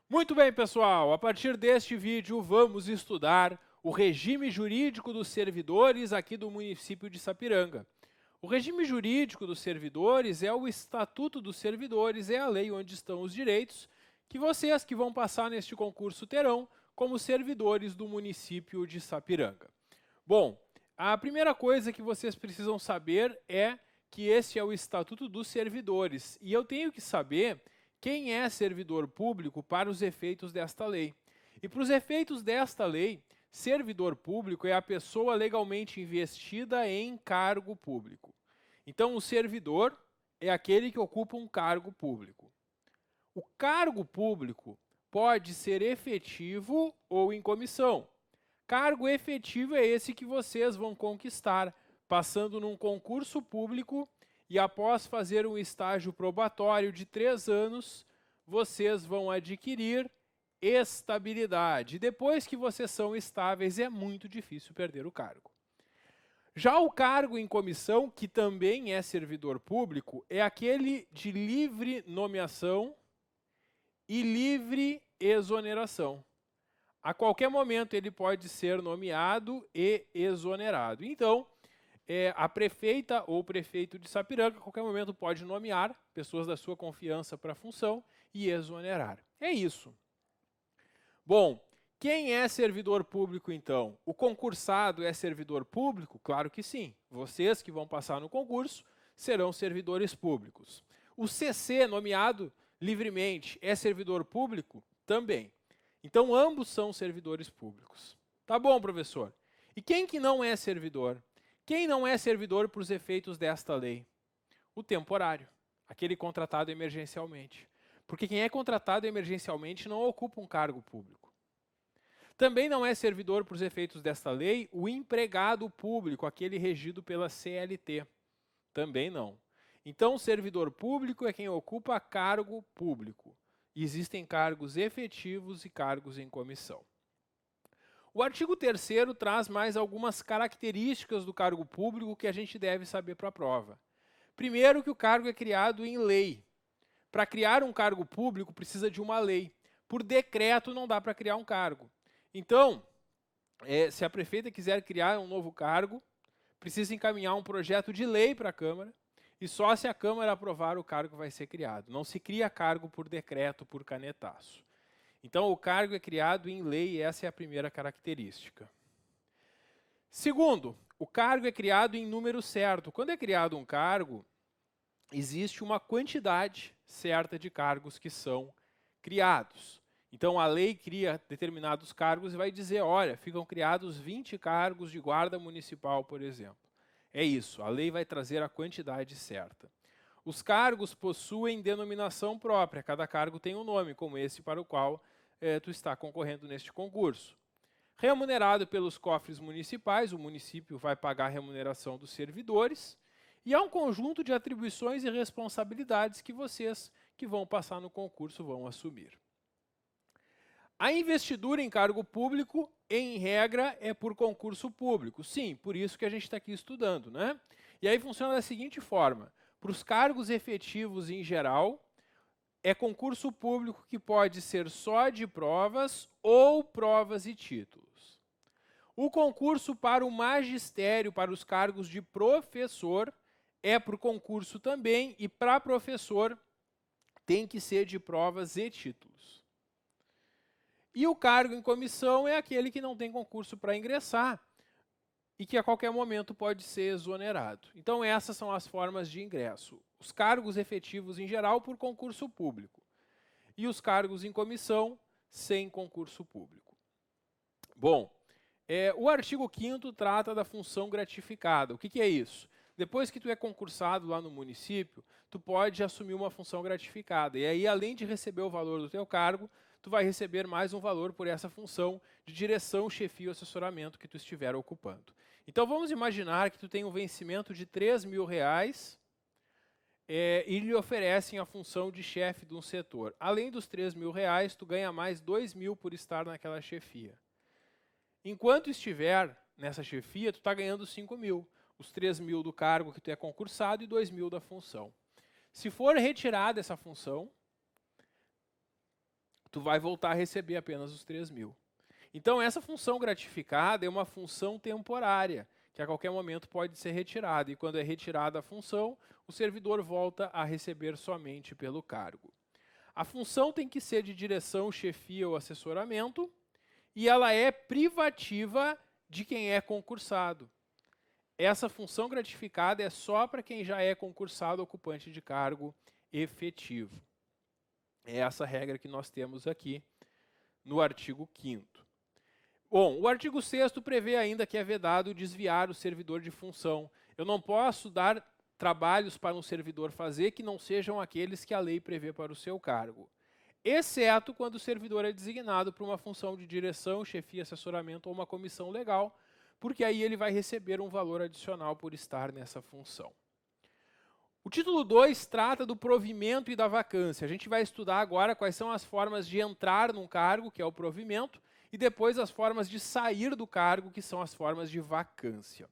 Muito bem, pessoal, a partir deste vídeo vamos estudar o regime jurídico dos servidores aqui do município de Sapiranga. O regime jurídico dos servidores é o Estatuto dos Servidores, é a lei onde estão os direitos que vocês que vão passar neste concurso terão como servidores do município de Sapiranga. Bom, a primeira coisa que vocês precisam saber é que este é o Estatuto dos Servidores e eu tenho que saber quem é servidor público para os efeitos desta lei. E para os efeitos desta lei, servidor público é a pessoa legalmente investida em cargo público. Então, o servidor é aquele que ocupa um cargo público. O cargo público pode ser efetivo ou em comissão. Cargo efetivo é esse que vocês vão conquistar, passando num concurso público e após fazer um estágio probatório de 3 anos, vocês vão adquirir estabilidade. Depois que vocês são estáveis, é muito difícil perder o cargo. Já o cargo em comissão, que também é servidor público, é aquele de livre nomeação e livre exoneração. A qualquer momento ele pode ser nomeado e exonerado. Então, a prefeita ou prefeito de Sapiranga, a qualquer momento pode nomear pessoas da sua confiança para a função e exonerar. É isso. Bom, quem é servidor público então? O concursado é servidor público? Claro que sim. Vocês que vão passar no concurso serão servidores públicos. O CC, nomeado livremente, é servidor público? Também. Então, ambos são servidores públicos. Tá bom, professor? E quem que não é servidor? Quem não é servidor para os efeitos desta lei? O temporário, aquele contratado emergencialmente. Porque quem é contratado emergencialmente não ocupa um cargo público. Também não é servidor para os efeitos desta lei o empregado público, aquele regido pela CLT. Também não. Então, servidor público é quem ocupa cargo público. Existem cargos efetivos e cargos em comissão. O artigo 3º traz mais algumas características do cargo público que a gente deve saber para a prova. Primeiro, que o cargo é criado em lei. Para criar um cargo público precisa de uma lei. Por decreto não dá para criar um cargo. Então, se a prefeita quiser criar um novo cargo, precisa encaminhar um projeto de lei para a Câmara e só se a Câmara aprovar o cargo vai ser criado. Não se cria cargo por decreto, por canetaço. Então, o cargo é criado em lei e essa é a primeira característica. Segundo, o cargo é criado em número certo. Quando é criado um cargo, existe uma quantidade certa de cargos que são criados. Então, a lei cria determinados cargos e vai dizer, olha, ficam criados 20 cargos de guarda municipal, por exemplo. É isso, a lei vai trazer a quantidade certa. Os cargos possuem denominação própria, cada cargo tem um nome, como esse para o qual tu está concorrendo neste concurso. Remunerado pelos cofres municipais, o município vai pagar a remuneração dos servidores, e há um conjunto de atribuições e responsabilidades que vocês que vão passar no concurso vão assumir. A investidura em cargo público, em regra, é por concurso público. Sim, por isso que a gente está aqui estudando, né? E aí funciona da seguinte forma. Para os cargos efetivos em geral, é concurso público que pode ser só de provas ou provas e títulos. O concurso para o magistério, para os cargos de professor, é por concurso também e para professor tem que ser de provas e títulos. E o cargo em comissão é aquele que não tem concurso para ingressar e que a qualquer momento pode ser exonerado. Então, essas são as formas de ingresso. Os cargos efetivos em geral por concurso público e os cargos em comissão sem concurso público. Bom, o artigo 5º trata da função gratificada. O que é isso? Depois que tu é concursado lá no município, tu pode assumir uma função gratificada. E aí, além de receber o valor do teu cargo, tu vai receber mais um valor por essa função de direção, chefia ou assessoramento que tu estiver ocupando. Então, vamos imaginar que tu tem um vencimento de R$3.000 e lhe oferecem a função de chefe de um setor. Além dos R$3.000, tu ganha mais R$2.000 por estar naquela chefia. Enquanto estiver nessa chefia, tu está ganhando 5.000. os 3.000 do cargo que tu é concursado e 2.000 da função. Se for retirada essa função, tu vai voltar a receber apenas os 3.000. Então, essa função gratificada é uma função temporária, que a qualquer momento pode ser retirada. E quando é retirada a função, o servidor volta a receber somente pelo cargo. A função tem que ser de direção, chefia ou assessoramento, e ela é privativa de quem é concursado. Essa função gratificada é só para quem já é concursado ocupante de cargo efetivo. É essa regra que nós temos aqui no artigo 5º. Bom, o artigo 6º prevê ainda que é vedado desviar o servidor de função. Eu não posso dar trabalhos para um servidor fazer que não sejam aqueles que a lei prevê para o seu cargo, exceto quando o servidor é designado para uma função de direção, chefia, assessoramento ou uma comissão legal, porque aí ele vai receber um valor adicional por estar nessa função. O título 2 trata do provimento e da vacância. A gente vai estudar agora quais são as formas de entrar num cargo, que é o provimento, e depois as formas de sair do cargo, que são as formas de vacância.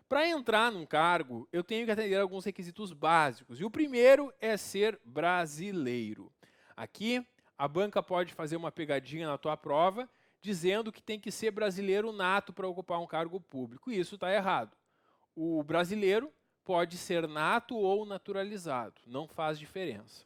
Para entrar num cargo, eu tenho que atender alguns requisitos básicos. E o primeiro é ser brasileiro. Aqui, a banca pode fazer uma pegadinha na tua prova, dizendo que tem que ser brasileiro nato para ocupar um cargo público. E isso está errado. O brasileiro pode ser nato ou naturalizado, não faz diferença.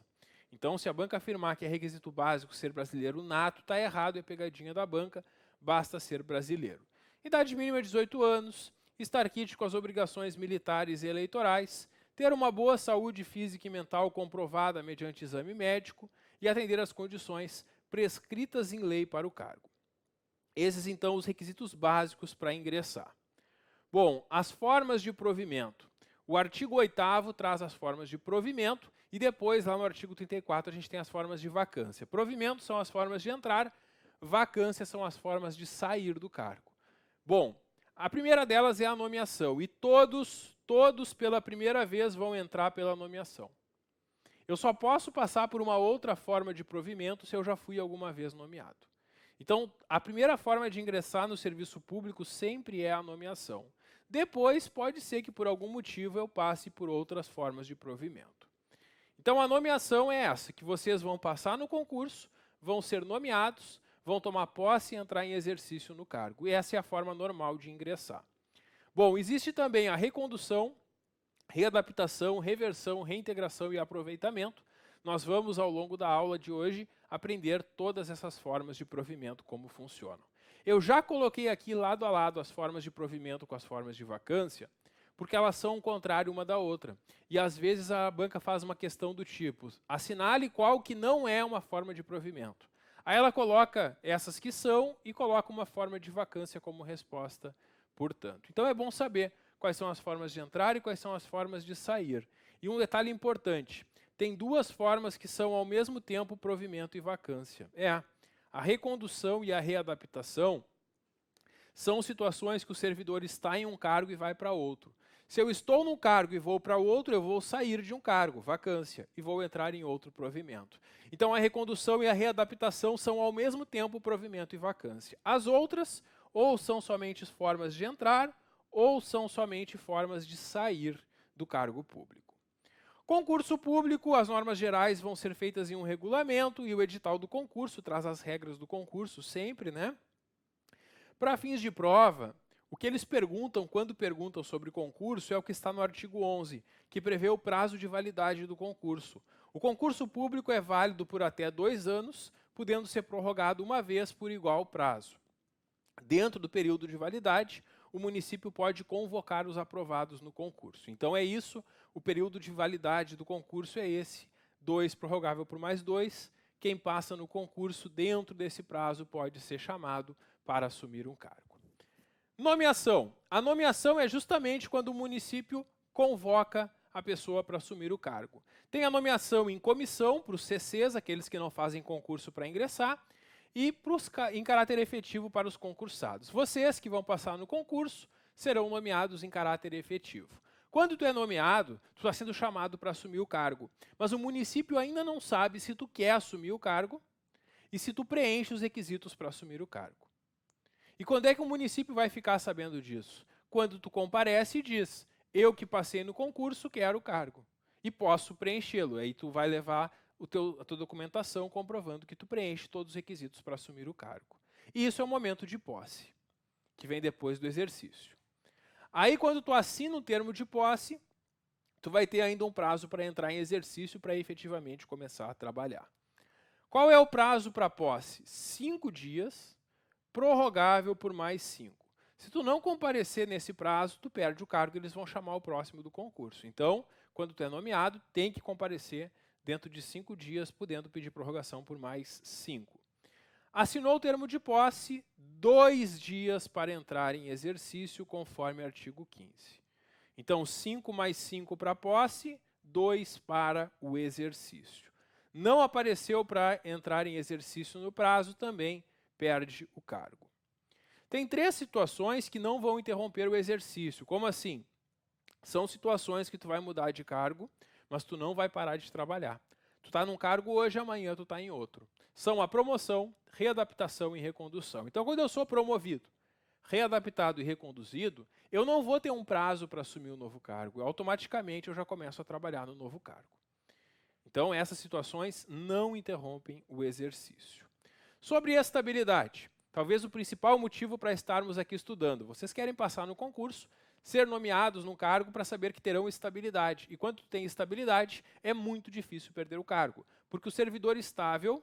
Então, se a banca afirmar que é requisito básico ser brasileiro nato, está errado, é pegadinha da banca, basta ser brasileiro. Idade mínima é 18 anos, estar quite com as obrigações militares e eleitorais, ter uma boa saúde física e mental comprovada mediante exame médico e atender às condições prescritas em lei para o cargo. Esses, então, os requisitos básicos para ingressar. Bom, as formas de provimento. O artigo 8º traz as formas de provimento e depois, lá no artigo 34, a gente tem as formas de vacância. Provimento são as formas de entrar, vacância são as formas de sair do cargo. Bom, a primeira delas é a nomeação e todos pela primeira vez vão entrar pela nomeação. Eu só posso passar por uma outra forma de provimento se eu já fui alguma vez nomeado. Então, a primeira forma de ingressar no serviço público sempre é a nomeação. Depois, pode ser que por algum motivo eu passe por outras formas de provimento. Então, a nomeação é essa, que vocês vão passar no concurso, vão ser nomeados, vão tomar posse e entrar em exercício no cargo. E essa é a forma normal de ingressar. Bom, existe também a recondução, readaptação, reversão, reintegração e aproveitamento. Nós vamos, ao longo da aula de hoje, aprender todas essas formas de provimento, como funcionam. Eu já coloquei aqui lado a lado as formas de provimento com as formas de vacância, porque elas são o contrário uma da outra. E às vezes a banca faz uma questão do tipo, assinale qual que não é uma forma de provimento. Aí ela coloca essas que são e coloca uma forma de vacância como resposta, portanto. Então é bom saber quais são as formas de entrar e quais são as formas de sair. E um detalhe importante, tem duas formas que são ao mesmo tempo provimento e vacância. A recondução e a readaptação são situações que o servidor está em um cargo e vai para outro. Se eu estou num cargo e vou para outro, eu vou sair de um cargo, vacância, e vou entrar em outro provimento. Então, a recondução e a readaptação são ao mesmo tempo provimento e vacância. As outras, ou são somente formas de entrar, ou são somente formas de sair do cargo público. Concurso público, as normas gerais vão ser feitas em um regulamento e o edital do concurso traz as regras do concurso sempre, né? Para fins de prova, o que eles perguntam quando perguntam sobre concurso é o que está no artigo 11, que prevê o prazo de validade do concurso. O concurso público é válido por até 2 anos, podendo ser prorrogado uma vez por igual prazo. Dentro do período de validade, o município pode convocar os aprovados no concurso. Então é isso, o período de validade do concurso é esse, 2 prorrogável por mais 2. Quem passa no concurso dentro desse prazo pode ser chamado para assumir um cargo. Nomeação. A nomeação é justamente quando o município convoca a pessoa para assumir o cargo. Tem a nomeação em comissão, para os CCs, aqueles que não fazem concurso para ingressar, e em caráter efetivo para os concursados. Vocês que vão passar no concurso serão nomeados em caráter efetivo. Quando tu é nomeado, tu está sendo chamado para assumir o cargo, mas o município ainda não sabe se tu quer assumir o cargo e se tu preenche os requisitos para assumir o cargo. E quando é que o município vai ficar sabendo disso? quando tu comparece e diz, eu que passei no concurso quero o cargo e posso preenchê-lo. Aí tu vai levar a tua documentação comprovando que tu preenche todos os requisitos para assumir o cargo. E isso é o momento de posse, que vem depois do exercício. Aí quando tu assina o termo de posse, tu vai ter ainda um prazo para entrar em exercício para efetivamente começar a trabalhar. Qual é o prazo para posse? 5 dias, prorrogável por mais 5. Se tu não comparecer nesse prazo, tu perde o cargo e eles vão chamar o próximo do concurso. Então, quando tu é nomeado, tem que comparecer dentro de 5 dias, podendo pedir prorrogação por mais 5. Assinou o termo de posse, 2 dias para entrar em exercício, conforme artigo 15. Então, 5 mais 5 para a posse, 2 para o exercício. Não apareceu para entrar em exercício no prazo, também perde o cargo. Tem 3 situações que não vão interromper o exercício. Como assim? São situações que tu vai mudar de cargo, mas tu não vai parar de trabalhar. Tu está num cargo hoje, amanhã tu está em outro. São a promoção, readaptação e recondução. Então, quando eu sou promovido, readaptado e reconduzido, eu não vou ter um prazo para assumir o novo cargo. Automaticamente eu já começo a trabalhar no novo cargo. Então, essas situações não interrompem o exercício. Sobre estabilidade, talvez o principal motivo para estarmos aqui estudando. Vocês querem passar no concurso, ser nomeados num cargo para saber que terão estabilidade. E quando tem estabilidade, é muito difícil perder o cargo. Porque o servidor estável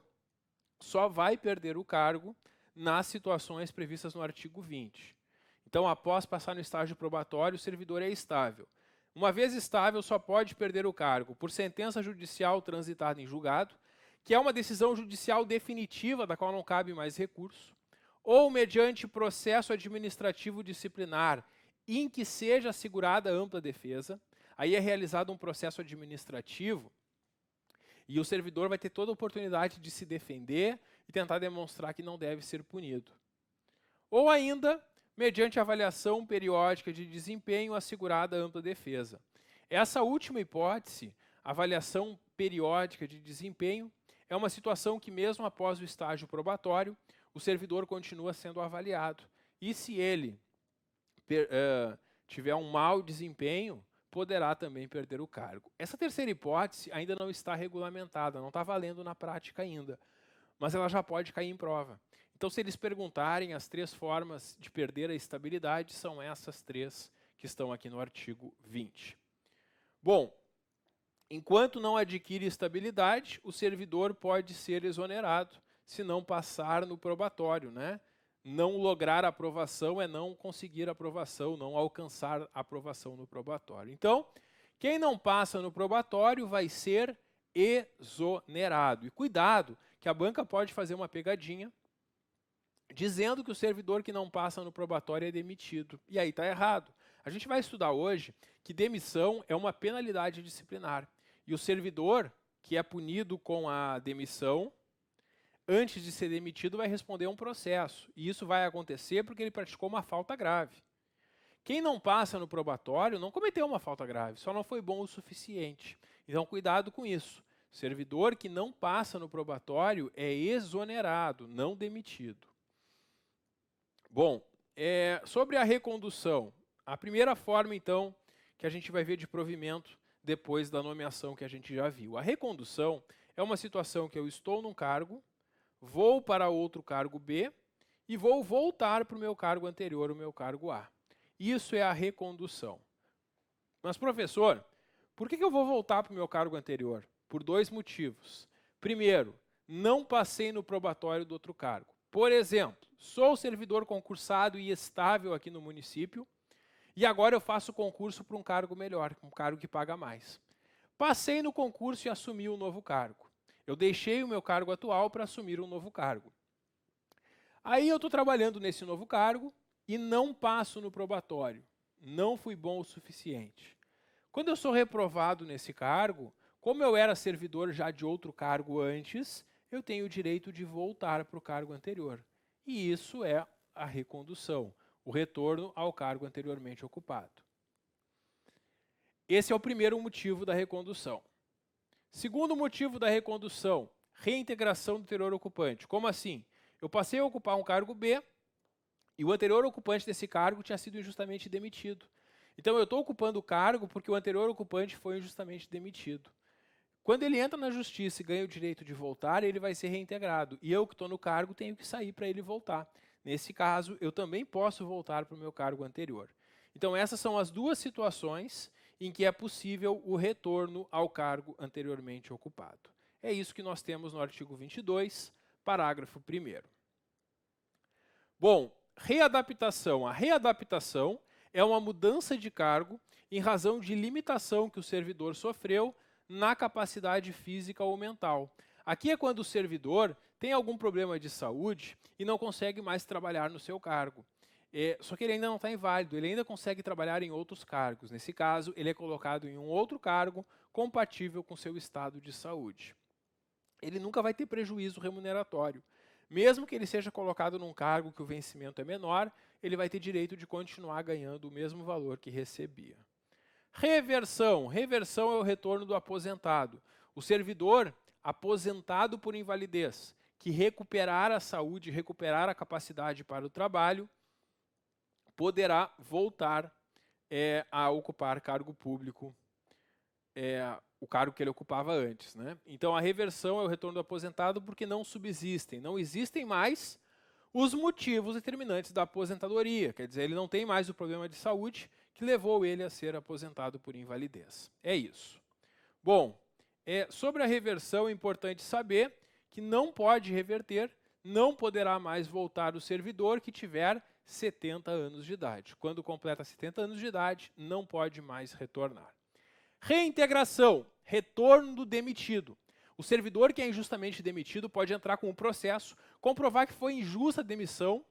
só vai perder o cargo nas situações previstas no artigo 20. Então, após passar no estágio probatório, o servidor é estável. Uma vez estável, só pode perder o cargo por sentença judicial transitada em julgado, que é uma decisão judicial definitiva, da qual não cabe mais recurso, ou mediante processo administrativo disciplinar, em que seja assegurada ampla defesa. Aí é realizado um processo administrativo e o servidor vai ter toda a oportunidade de se defender e tentar demonstrar que não deve ser punido. Ou ainda, mediante avaliação periódica de desempenho assegurada ampla defesa. Essa última hipótese, avaliação periódica de desempenho, é uma situação que mesmo após o estágio probatório, o servidor continua sendo avaliado. E se ele tiver um mau desempenho, poderá também perder o cargo. Essa terceira hipótese ainda não está regulamentada, não está valendo na prática ainda, mas ela já pode cair em prova. Então, se eles perguntarem, as 3 formas de perder a estabilidade são essas 3 que estão aqui no artigo 20. Bom, enquanto não adquire estabilidade, o servidor pode ser exonerado se não passar no probatório, né? Não lograr aprovação é não conseguir aprovação, não alcançar aprovação no probatório. Então, quem não passa no probatório vai ser exonerado. E cuidado, que a banca pode fazer uma pegadinha dizendo que o servidor que não passa no probatório é demitido. E aí está errado. A gente vai estudar hoje que demissão é uma penalidade disciplinar. E o servidor que é punido com a demissão, antes de ser demitido, vai responder a um processo. E isso vai acontecer porque ele praticou uma falta grave. Quem não passa no probatório não cometeu uma falta grave, só não foi bom o suficiente. Então, cuidado com isso. O servidor que não passa no probatório é exonerado, não demitido. Bom, sobre a recondução, a primeira forma, então, que a gente vai ver de provimento depois da nomeação que a gente já viu. A recondução é uma situação que eu estou num cargo, vou para outro cargo B e vou voltar para o meu cargo anterior, o meu cargo A. Isso é a recondução. Mas, professor, por que eu vou voltar para o meu cargo anterior? Por 2 motivos. Primeiro, não passei no probatório do outro cargo. Por exemplo, sou servidor concursado e estável aqui no município e agora eu faço concurso para um cargo melhor, um cargo que paga mais. Passei no concurso e assumi um novo cargo. Eu deixei o meu cargo atual para assumir um novo cargo. Aí eu estou trabalhando nesse novo cargo e não passo no probatório. Não fui bom o suficiente. Quando eu sou reprovado nesse cargo, como eu era servidor já de outro cargo antes, eu tenho o direito de voltar para o cargo anterior. E isso é a recondução, o retorno ao cargo anteriormente ocupado. Esse é o primeiro motivo da recondução. Segundo motivo da recondução, reintegração do anterior ocupante. Como assim? Eu passei a ocupar um cargo B E o anterior ocupante desse cargo tinha sido injustamente demitido. Então eu estou ocupando o cargo porque o anterior ocupante foi injustamente demitido. Quando ele entra na justiça e ganha o direito de voltar, ele vai ser reintegrado. E eu que estou no cargo tenho que sair para ele voltar. Nesse caso, eu também posso voltar para o meu cargo anterior. Então essas são as duas situações em que é possível o retorno ao cargo anteriormente ocupado. É isso que nós temos no artigo 22, parágrafo 1º. Bom, readaptação. A readaptação é uma mudança de cargo em razão de limitação que o servidor sofreu na capacidade física ou mental. Aqui é quando o servidor tem algum problema de saúde e não consegue mais trabalhar no seu cargo. Só que ele ainda não está inválido, ele ainda consegue trabalhar em outros cargos. Nesse caso, ele é colocado em um outro cargo compatível com seu estado de saúde. Ele nunca vai ter prejuízo remuneratório. Mesmo que ele seja colocado num cargo que o vencimento é menor, ele vai ter direito de continuar ganhando o mesmo valor que recebia. Reversão. Reversão é o retorno do aposentado. O servidor aposentado por invalidez, que recuperar a saúde, recuperar a capacidade para o trabalho, poderá voltar a ocupar cargo público, o cargo que ele ocupava antes, né? Então a reversão é o retorno do aposentado porque não existem mais os motivos determinantes da aposentadoria, quer dizer, ele não tem mais o problema de saúde que levou ele a ser aposentado por invalidez. É isso. Bom, sobre a reversão é importante saber que não pode reverter, não poderá mais voltar o servidor que tiver 70 anos de idade. Quando completa 70 anos de idade, não pode mais retornar. Reintegração, retorno do demitido. O servidor que é injustamente demitido pode entrar com um processo, comprovar que foi injusta a demissão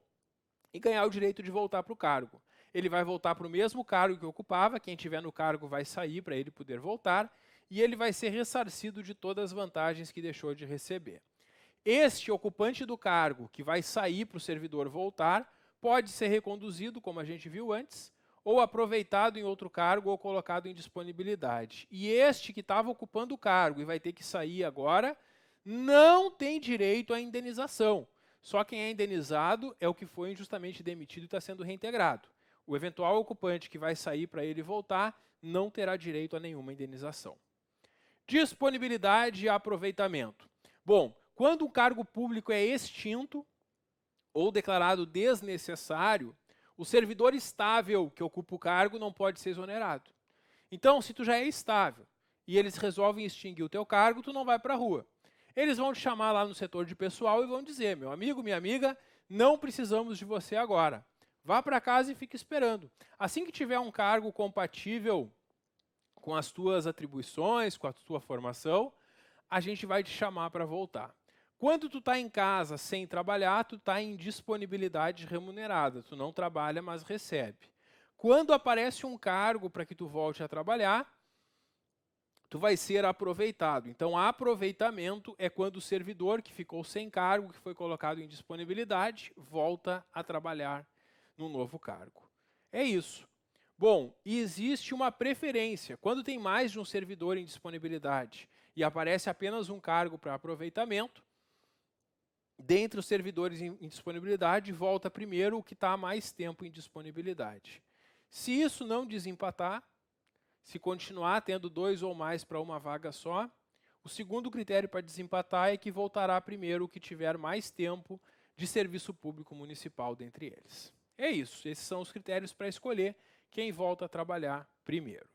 e ganhar o direito de voltar para o cargo. Ele vai voltar para o mesmo cargo que ocupava, quem estiver no cargo vai sair para ele poder voltar, e ele vai ser ressarcido de todas as vantagens que deixou de receber. Este ocupante do cargo que vai sair para o servidor voltar, pode ser reconduzido, como a gente viu antes, ou aproveitado em outro cargo ou colocado em disponibilidade. E este que estava ocupando o cargo e vai ter que sair agora, não tem direito à indenização. Só quem é indenizado é o que foi injustamente demitido e está sendo reintegrado. O eventual ocupante que vai sair para ele voltar não terá direito a nenhuma indenização. Disponibilidade e aproveitamento. Bom, quando um cargo público é extinto ou declarado desnecessário, o servidor estável que ocupa o cargo não pode ser exonerado. Então, se tu já é estável e eles resolvem extinguir o teu cargo, tu não vai para a rua. Eles vão te chamar lá no setor de pessoal e vão dizer, meu amigo, minha amiga, não precisamos de você agora. Vá para casa e fique esperando. Assim que tiver um cargo compatível com as tuas atribuições, com a tua formação, a gente vai te chamar para voltar. Quando tu está em casa sem trabalhar, tu está em disponibilidade remunerada. Tu não trabalha, mas recebe. Quando aparece um cargo para que tu volte a trabalhar, tu vai ser aproveitado. Então, aproveitamento é quando o servidor que ficou sem cargo, que foi colocado em disponibilidade, volta a trabalhar no novo cargo. É isso. Bom, e existe uma preferência. Quando tem mais de um servidor em disponibilidade e aparece apenas um cargo para aproveitamento, dentre os servidores em disponibilidade, volta primeiro o que está há mais tempo em disponibilidade. Se isso não desempatar, se continuar tendo 2 ou mais para uma vaga só, o segundo critério para desempatar é que voltará primeiro o que tiver mais tempo de serviço público municipal dentre eles. É isso, esses são os critérios para escolher quem volta a trabalhar primeiro.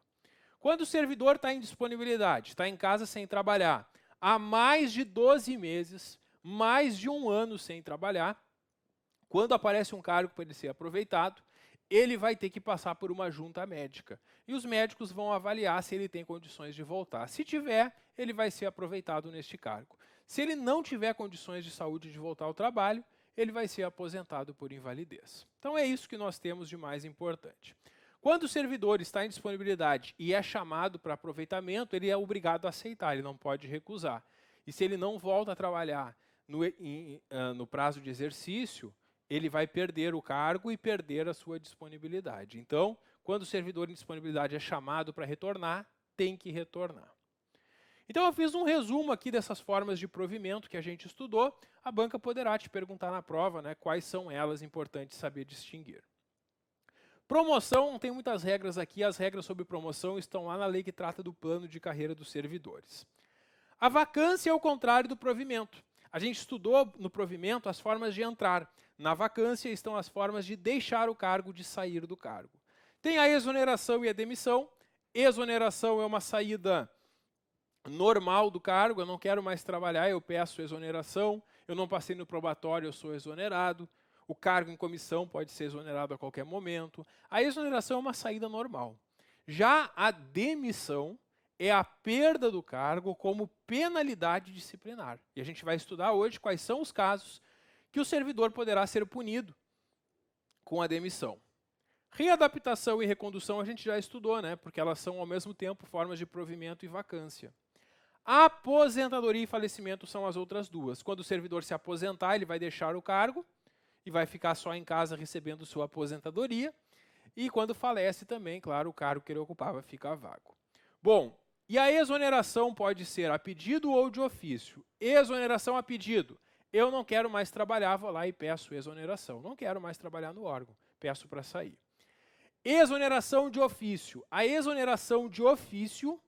Quando o servidor está em disponibilidade, está em casa sem trabalhar, há mais de 12 meses, mais de 1 ano sem trabalhar, quando aparece um cargo para ele ser aproveitado, ele vai ter que passar por uma junta médica. E os médicos vão avaliar se ele tem condições de voltar. Se tiver, ele vai ser aproveitado neste cargo. Se ele não tiver condições de saúde de voltar ao trabalho, ele vai ser aposentado por invalidez. Então é isso que nós temos de mais importante. Quando o servidor está em disponibilidade e é chamado para aproveitamento, ele é obrigado a aceitar, ele não pode recusar. E se ele não volta a trabalhar no prazo de exercício, ele vai perder o cargo e perder a sua disponibilidade. Então, quando o servidor em disponibilidade é chamado para retornar, tem que retornar. Então eu fiz um resumo aqui dessas formas de provimento que a gente estudou. A banca poderá te perguntar na prova, né, quais são elas, importantes saber distinguir. Promoção, não tem muitas regras aqui, as regras sobre promoção estão lá na lei que trata do plano de carreira dos servidores. A vacância é o contrário do provimento. A gente estudou no provimento as formas de entrar. Na vacância estão as formas de deixar o cargo, de sair do cargo. Tem a exoneração e a demissão. Exoneração é uma saída normal do cargo, eu não quero mais trabalhar, eu peço exoneração, eu não passei no probatório, eu sou exonerado. O cargo em comissão pode ser exonerado a qualquer momento. A exoneração é uma saída normal. Já a demissão é a perda do cargo como penalidade disciplinar. E a gente vai estudar hoje quais são os casos que o servidor poderá ser punido com a demissão. Readaptação e recondução a gente já estudou, né? Porque elas são ao mesmo tempo formas de provimento e vacância. Aposentadoria e falecimento são as outras duas. Quando o servidor se aposentar, ele vai deixar o cargo e vai ficar só em casa recebendo sua aposentadoria. E quando falece também, claro, o cargo que ele ocupava fica vago. Bom, e a exoneração pode ser a pedido ou de ofício. Exoneração a pedido. Eu não quero mais trabalhar, vou lá e peço exoneração. Não quero mais trabalhar no órgão, peço para sair. Exoneração de ofício. A exoneração de ofício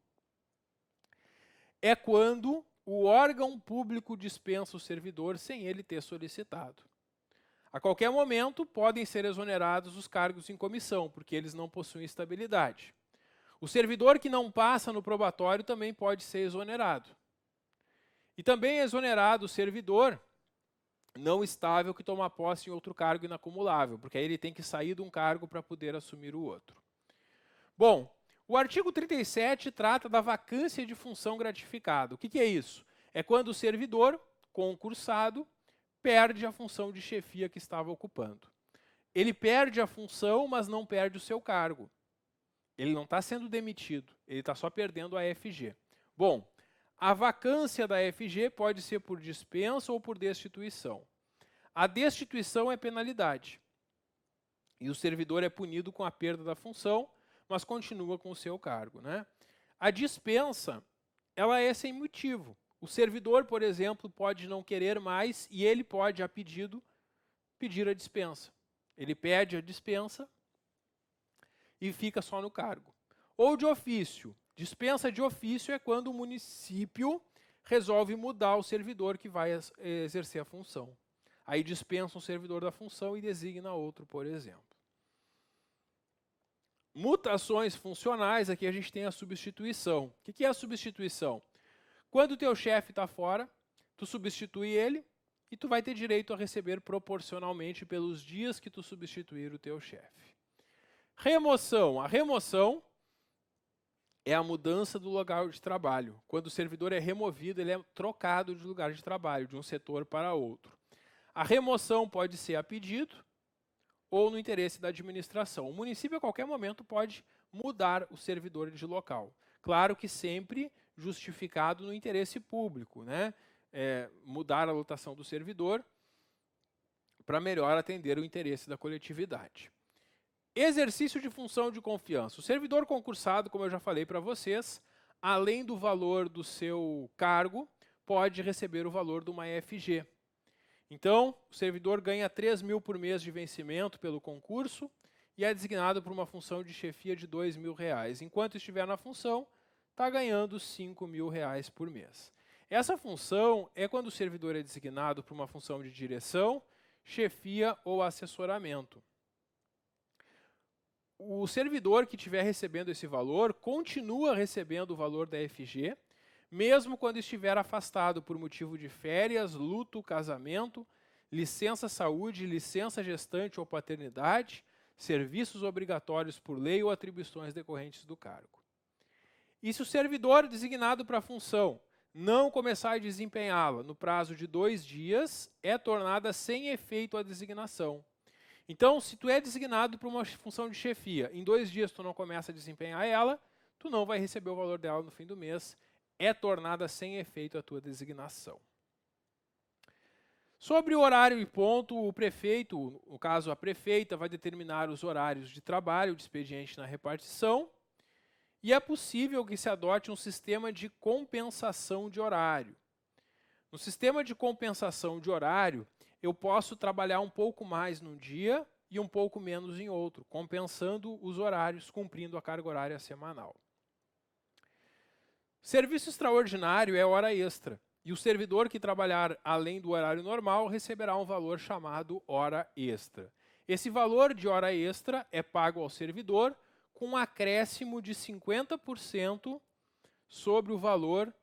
é quando o órgão público dispensa o servidor sem ele ter solicitado. A qualquer momento podem ser exonerados os cargos em comissão, porque eles não possuem estabilidade. O servidor que não passa no probatório também pode ser exonerado. E também é exonerado o servidor não estável que toma posse em outro cargo inacumulável, porque aí ele tem que sair de um cargo para poder assumir o outro. Bom, o artigo 37 trata da vacância de função gratificada. O que é isso? É quando o servidor concursado perde a função de chefia que estava ocupando. Ele perde a função, mas não perde o seu cargo. Ele não está sendo demitido, ele está só perdendo a FG. Bom, a vacância da FG pode ser por dispensa ou por destituição. A destituição é penalidade. E o servidor é punido com a perda da função, mas continua com o seu cargo, né? A dispensa, ela é sem motivo. O servidor, por exemplo, pode não querer mais e ele pode, a pedido, pedir a dispensa. Ele pede a dispensa e fica só no cargo. Ou de ofício. Dispensa de ofício é quando o município resolve mudar o servidor que vai exercer a função. Aí dispensa um servidor da função e designa outro, por exemplo. Mutações funcionais, aqui a gente tem a substituição. O que é a substituição? Quando o teu chefe está fora, tu substitui ele e tu vai ter direito a receber proporcionalmente pelos dias que tu substituir o teu chefe. Remoção. A remoção é a mudança do lugar de trabalho. Quando o servidor é removido, ele é trocado de lugar de trabalho, de um setor para outro. A remoção pode ser a pedido ou no interesse da administração. O município, a qualquer momento, pode mudar o servidor de local. Claro que sempre justificado no interesse público, né? Mudar a lotação do servidor para melhor atender o interesse da coletividade. Exercício de função de confiança. O servidor concursado, como eu já falei para vocês, além do valor do seu cargo, pode receber o valor de uma FG. Então, o servidor ganha 3 mil por mês de vencimento pelo concurso e é designado por uma função de chefia de R$2.000. Enquanto estiver na função, está ganhando R$5.000 por mês. Essa função é quando o servidor é designado por uma função de direção, chefia ou assessoramento. O servidor que estiver recebendo esse valor continua recebendo o valor da FG, mesmo quando estiver afastado por motivo de férias, luto, casamento, licença saúde, licença gestante ou paternidade, serviços obrigatórios por lei ou atribuições decorrentes do cargo. E se o servidor designado para a função não começar a desempenhá-la no prazo de 2 dias, é tornada sem efeito a designação. Então, se tu é designado para uma função de chefia, em 2 dias tu não começa a desempenhar ela, tu não vai receber o valor dela no fim do mês, é tornada sem efeito a tua designação. Sobre o horário e ponto, o prefeito, no caso a prefeita, vai determinar os horários de trabalho de expediente na repartição e é possível que se adote um sistema de compensação de horário. No sistema de compensação de horário, eu posso trabalhar um pouco mais num dia e um pouco menos em outro, compensando os horários, cumprindo a carga horária semanal. Serviço extraordinário é hora extra, e o servidor que trabalhar além do horário normal receberá um valor chamado hora extra. Esse valor de hora extra é pago ao servidor com um acréscimo de 50% sobre o valor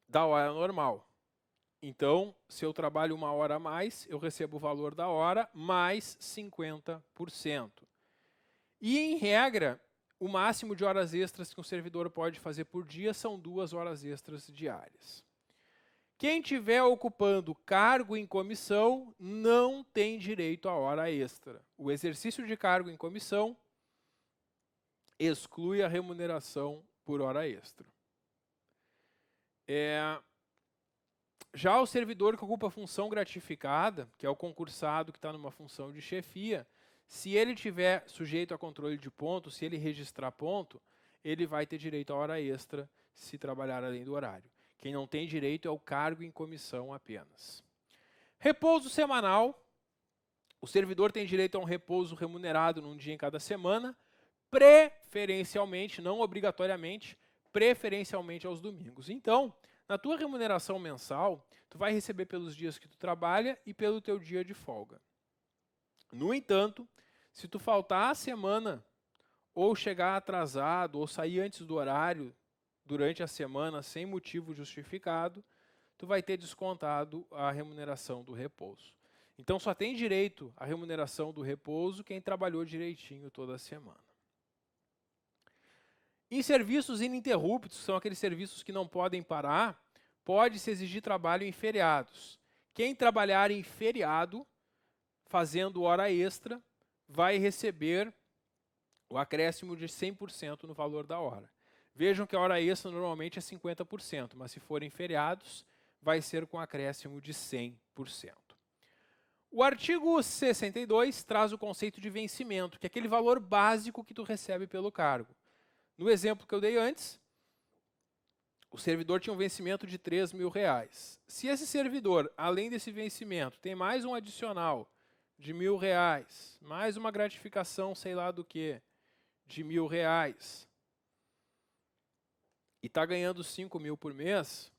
da hora normal. Então, se eu trabalho uma hora a mais, eu recebo o valor da hora mais 50%. E, em regra, o máximo de horas extras que um servidor pode fazer por dia são 2 horas extras diárias. Quem estiver ocupando cargo em comissão não tem direito à hora extra. O exercício de cargo em comissão exclui a remuneração por hora extra. Já o servidor que ocupa função gratificada, que é o concursado que está numa função de chefia, se ele tiver sujeito a controle de ponto, se ele registrar ponto, ele vai ter direito à hora extra se trabalhar além do horário. Quem não tem direito é o cargo em comissão apenas. Repouso semanal. O servidor tem direito a um repouso remunerado num dia em cada semana, preferencialmente, não obrigatoriamente, preferencialmente aos domingos. Então, na tua remuneração mensal, tu vai receber pelos dias que tu trabalha e pelo teu dia de folga. No entanto, se tu faltar a semana, ou chegar atrasado, ou sair antes do horário durante a semana sem motivo justificado, tu vai ter descontado a remuneração do repouso. Então, só tem direito à remuneração do repouso quem trabalhou direitinho toda a semana. Em serviços ininterruptos, que são aqueles serviços que não podem parar, pode-se exigir trabalho em feriados. Quem trabalhar em feriado, fazendo hora extra, vai receber o acréscimo de 100% no valor da hora. Vejam que a hora extra normalmente é 50%, mas se forem feriados, vai ser com acréscimo de 100%. O artigo 62 traz o conceito de vencimento, que é aquele valor básico que tu recebe pelo cargo. No exemplo que eu dei antes, o servidor tinha um vencimento de R$3.000. Se esse servidor, além desse vencimento, tem mais um adicional de R$1.000, mais uma gratificação, sei lá do que, de R$1.000, e está ganhando 5.000 por mês,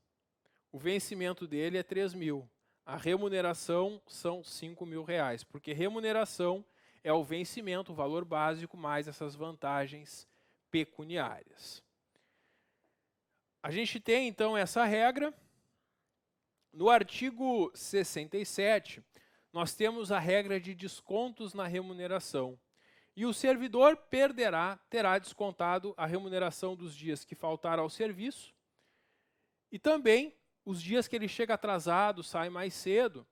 o vencimento dele é 3.000. A remuneração são R$5.000, porque remuneração é o vencimento, o valor básico, mais essas vantagens pecuniárias. A gente tem, então, essa regra. No artigo 67, nós temos a regra de descontos na remuneração. E o servidor terá descontado a remuneração dos dias que faltar ao serviço e também os dias que ele chega atrasado, sai mais cedo,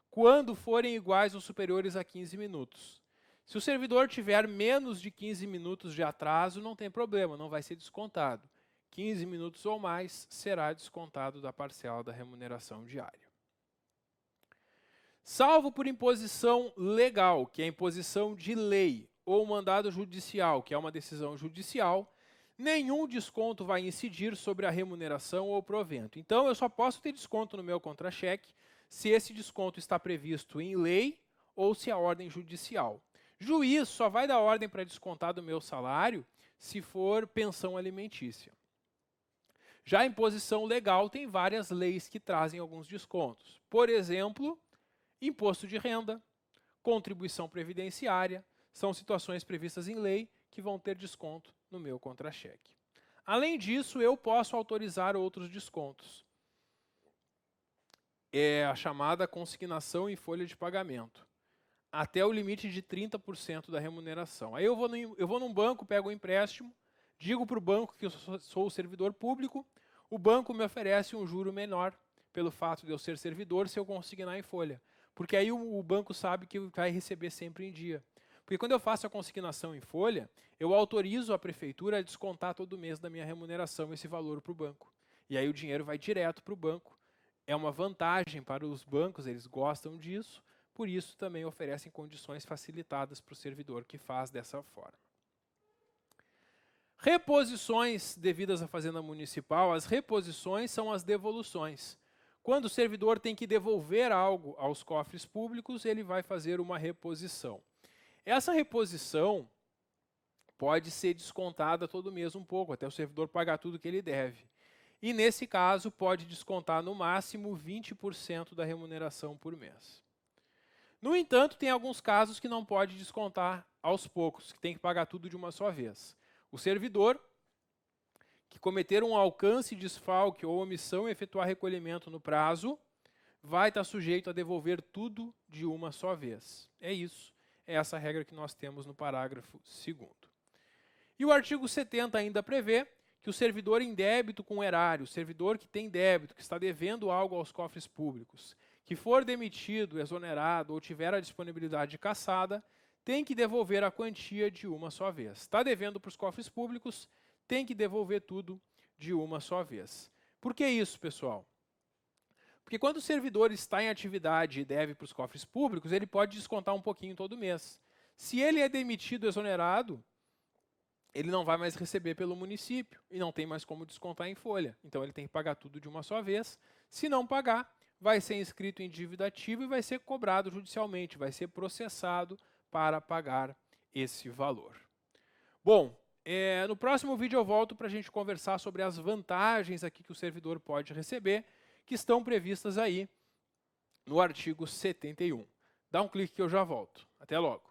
quando forem iguais ou superiores a 15 minutos. Se o servidor tiver menos de 15 minutos de atraso, não tem problema, não vai ser descontado. 15 minutos ou mais será descontado da parcela da remuneração diária. Salvo por imposição legal, que é a imposição de lei, ou mandado judicial, que é uma decisão judicial, nenhum desconto vai incidir sobre a remuneração ou provento. Então, eu só posso ter desconto no meu contra-cheque se esse desconto está previsto em lei ou se é ordem judicial. Juiz só vai dar ordem para descontar do meu salário se for pensão alimentícia. Já a imposição legal tem várias leis que trazem alguns descontos. Por exemplo, imposto de renda, contribuição previdenciária, são situações previstas em lei que vão ter desconto no meu contra-cheque. Além disso, eu posso autorizar outros descontos. É a chamada consignação em folha de pagamento, até o limite de 30% da remuneração. Aí eu vou num banco, pego um empréstimo, digo para o banco que eu sou o servidor público, o banco me oferece um juro menor pelo fato de eu ser servidor se eu consignar em folha. Porque aí o banco sabe que vai receber sempre em dia. Porque quando eu faço a consignação em folha, eu autorizo a prefeitura a descontar todo mês da minha remuneração esse valor para o banco. E aí o dinheiro vai direto para o banco. É uma vantagem para os bancos, eles gostam disso, por isso também oferecem condições facilitadas para o servidor que faz dessa forma. Reposições devidas à Fazenda Municipal, as reposições são as devoluções. Quando o servidor tem que devolver algo aos cofres públicos, ele vai fazer uma reposição. Essa reposição pode ser descontada todo mês um pouco, até o servidor pagar tudo que ele deve. E, nesse caso, pode descontar no máximo 20% da remuneração por mês. No entanto, tem alguns casos que não pode descontar aos poucos, que tem que pagar tudo de uma só vez. O servidor que cometer um alcance, desfalque ou omissão e efetuar recolhimento no prazo, vai estar sujeito a devolver tudo de uma só vez. É isso, é essa regra que nós temos no parágrafo 2º. E o artigo 70 ainda prevê que o servidor em débito com erário, o servidor que tem débito, que está devendo algo aos cofres públicos, que for demitido, exonerado ou tiver a disponibilidade cassada, tem que devolver a quantia de uma só vez. Está devendo para os cofres públicos, tem que devolver tudo de uma só vez. Por que isso, pessoal? Porque quando o servidor está em atividade e deve para os cofres públicos, ele pode descontar um pouquinho todo mês. Se ele é demitido, exonerado, ele não vai mais receber pelo município e não tem mais como descontar em folha. Então ele tem que pagar tudo de uma só vez. Se não pagar, vai ser inscrito em dívida ativa e vai ser cobrado judicialmente, vai ser processado para pagar esse valor. Bom, no próximo vídeo eu volto para a gente conversar sobre as vantagens aqui que o servidor pode receber, que estão previstas aí no artigo 71. Dá um clique que eu já volto. Até logo.